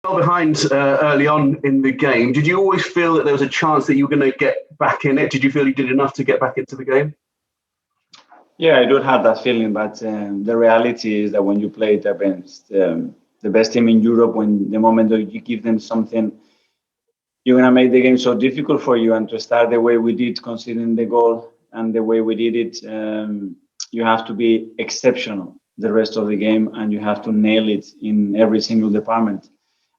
Well behind early on in the game. Did you always feel that there was a chance that you were going to get back in it? Did you feel you did enough to get back into the game? Yeah, I do have that feeling, but the reality is that when you play it against the best team in Europe, when the moment that you give them something, you're going to make the game so difficult for you. And to start the way we did, considering the goal and the way we did it, you have to be exceptional the rest of the game, and you have to nail it in every single department.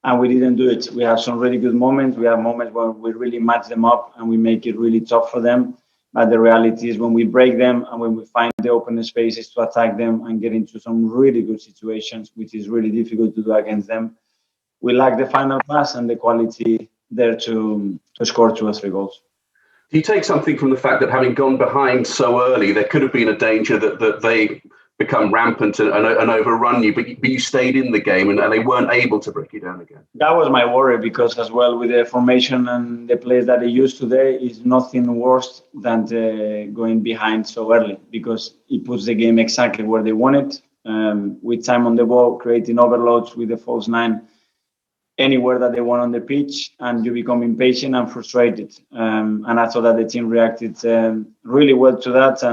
And we didn't do it. We have some really good moments. We have moments where we really match them up and we make it really tough for them. But the reality is when we break them and when we find the open spaces to attack them and get into some really good situations, which is really difficult to do against them, we lack the final pass and the quality there to score 2 or 3 goals. Do you take something from the fact that having gone behind so early, there could have been a danger that they become rampant and overrun you, but you stayed in the game and they weren't able to break you down again? That was my worry, because as well with the formation and the players that they use today, is nothing worse than going behind so early, because it puts the game exactly where they want it, with time on the ball, creating overloads with the false 9 anywhere that they want on the pitch, and you become impatient and frustrated. And I thought that the team reacted really well to that,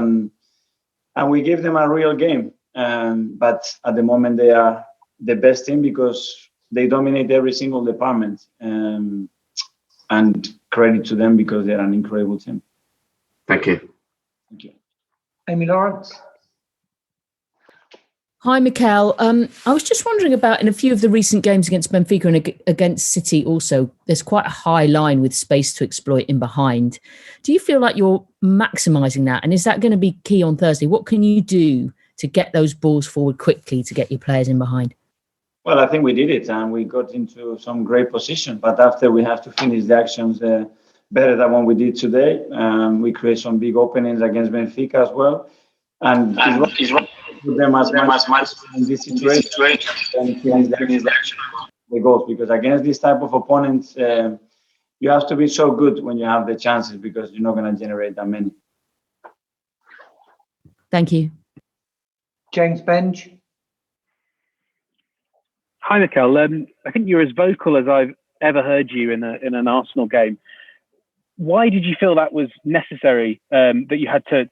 and we gave them a real game. But at the moment, they are the best team because they dominate every single department. And credit to them because they're an incredible team. Thank you. Thank you. Amy Lawrence. Hi, Mikel. I was just wondering about, in a few of the recent games against Benfica and against City also, there's quite a high line with space to exploit in behind. Do you feel like you're maximising that? And is that going to be key on Thursday? What can you do to get those balls forward quickly to get your players in behind? Well, I think we did it and we got into some great position. But after we have to finish the actions better than what we did today. We create some big openings against Benfica as well. And it's right to them as much in this situation and finish the goals. Because against this type of opponents, you have to be so good when you have the chances, because you're not going to generate that many. Thank you. James Benge. Hi, Mikel. I think you're as vocal as I've ever heard you in an Arsenal game. Why did you feel that was necessary, that you had to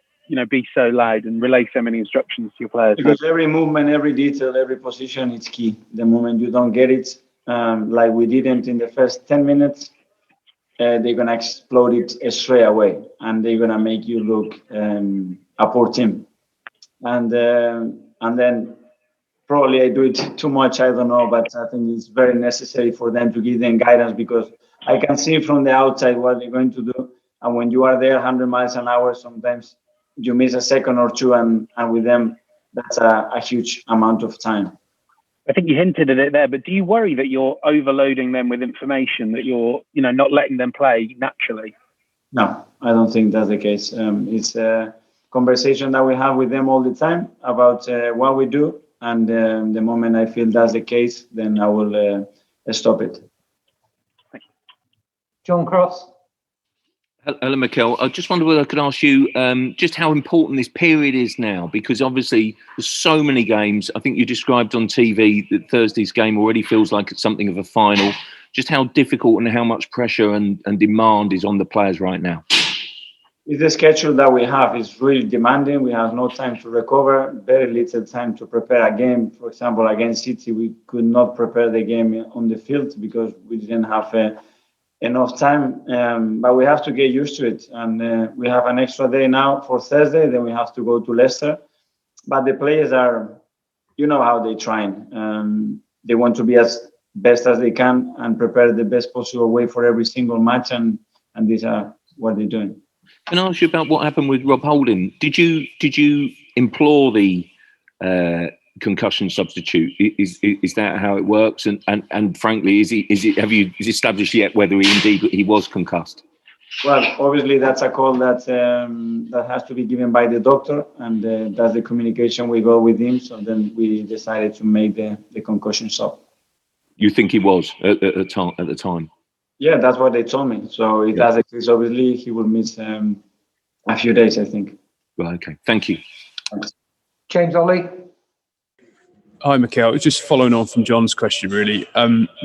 be so loud and relay so many instructions to your players? Because every movement, every detail, every position is key. The moment you don't get it, like we didn't in the first 10 minutes, they're going to explode it straight away. And they're going to make you look a poor team. And then probably I do it too much, I don't know, but I think it's very necessary for them to give them guidance, because I can see from the outside what they're going to do. And when you are there 100 miles an hour, sometimes you miss a second or two, and with them, that's a huge amount of time. I think you hinted at it there, but do you worry that you're overloading them with information, that you're, not letting them play naturally? No, I don't think that's the case. It's a conversation that we have with them all the time about what we do, and the moment I feel that's the case, then I will stop it. John Cross. Hello, Mikel. I just wonder whether I could ask you just how important this period is now, because obviously there's so many games. I think you described on TV that Thursday's game already feels like it's something of a final. Just how difficult and how much pressure and demand is on the players right now? It's the schedule that we have. It's really demanding. We have no time to recover, very little time to prepare a game. For example, against City, we could not prepare the game on the field because we didn't have enough time, but we have to get used to it. And we have an extra day now for Thursday, then we have to go to Leicester. But the players are, how they train. They want to be as best as they can and prepare the best possible way for every single match, and these are what they're doing. Can I ask you about what happened with Rob Holding? Did you implore the concussion substitute? Is that how it works? And frankly, have you established yet whether he was concussed? Well, obviously that's a call that has to be given by the doctor, and that's the communication we go with him. So then we decided to make the concussion sub. You think he was at the time? Yeah, that's what they told me. So if that's the case, obviously he will miss a few days, I think. Well, okay. Thank you. Thanks. James Ollie. Hi, Mikel. Just following on from John's question, really.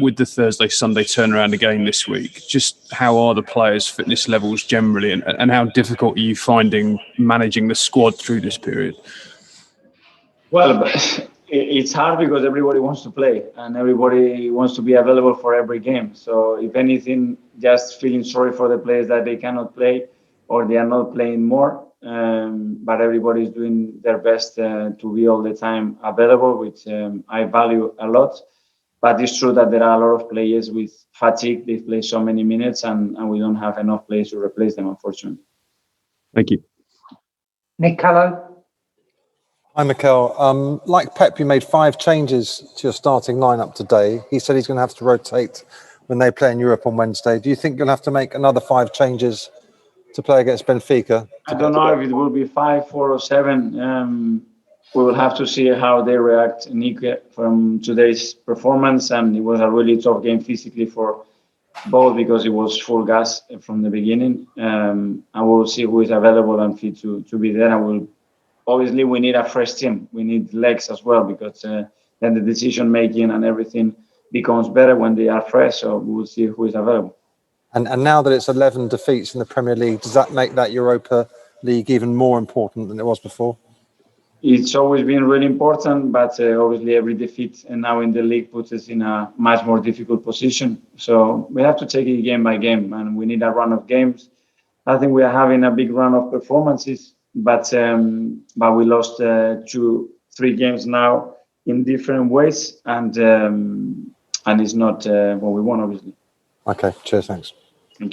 With the Thursday-Sunday turnaround again this week, just how are the players' fitness levels generally, and how difficult are you finding managing the squad through this period? Well, it's hard because everybody wants to play and everybody wants to be available for every game. So if anything, just feeling sorry for the players that they cannot play or they are not playing more. But everybody is doing their best to be all the time available, which I value a lot. But it's true that there are a lot of players with fatigue. They play so many minutes and we don't have enough players to replace them, unfortunately. Thank you. Nick Callow. Hi, Mikel. Like Pep, you made 5 changes to your starting lineup today. He said he's going to have to rotate when they play in Europe on Wednesday. Do you think you'll have to make another 5 changes to play against Benfica? I don't know if it will be 5, 4, or 7. We will have to see how they react, Nick, from today's performance. And it was a really tough game physically for both because it was full gas from the beginning. And we'll see who is available and fit to be there. And obviously, we need a fresh team. We need legs as well because then the decision making and everything becomes better when they are fresh. So we'll see who is available. And now that it's 11 defeats in the Premier League, does that make that Europa League even more important than it was before? It's always been really important, but obviously every defeat and now in the league puts us in a much more difficult position. So we have to take it game by game, and we need a run of games. I think we are having a big run of performances, but we lost 2-3 games now in different ways, and it's not what we want, obviously. Okay, cheers, thanks.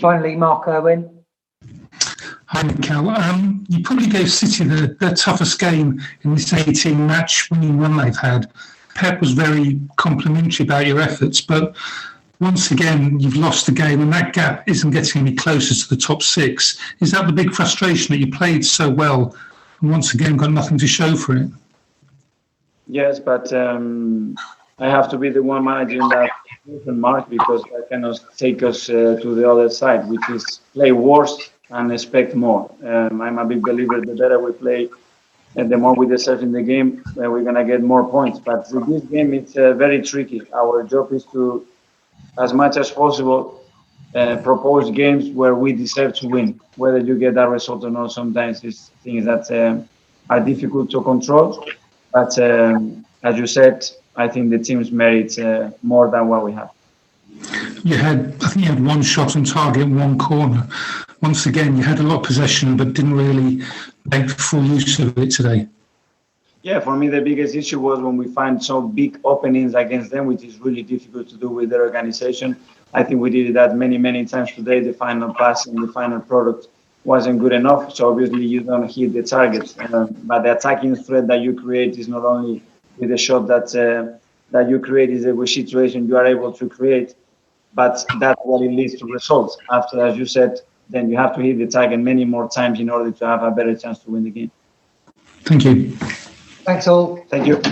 Finally, Mark Irwin. Hi, Mikel. You probably gave City their toughest game in this 18-match winning run they've had. Pep was very complimentary about your efforts, but once again, you've lost the game and that gap isn't getting any closer to the top 6. Is that the big frustration, that you played so well and once again got nothing to show for it? Yes, but I have to be the one managing that mark because I cannot take us to the other side, which is play worse and expect more. I'm a big believer the better we play and the more we deserve in the game, we're going to get more points. But with this game, it's very tricky. Our job is to, as much as possible, propose games where we deserve to win. Whether you get that result or not, sometimes it's things that are difficult to control. But as you said, I think the teams merit more than what we have. I think you had 1 shot on target, 1 corner. Once again, you had a lot of possession, but didn't really make full use of it today. Yeah, for me, the biggest issue was when we find some big openings against them, which is really difficult to do with their organization. I think we did that many, many times today. The final pass and the final product wasn't good enough. So obviously you don't hit the target. But the attacking threat that you create is not only with the shot that you create, is the situation you are able to create, but that's what it leads to results. After, as you said, then you have to hit the target many more times in order to have a better chance to win the game. Thank you. Thanks all. Thank you.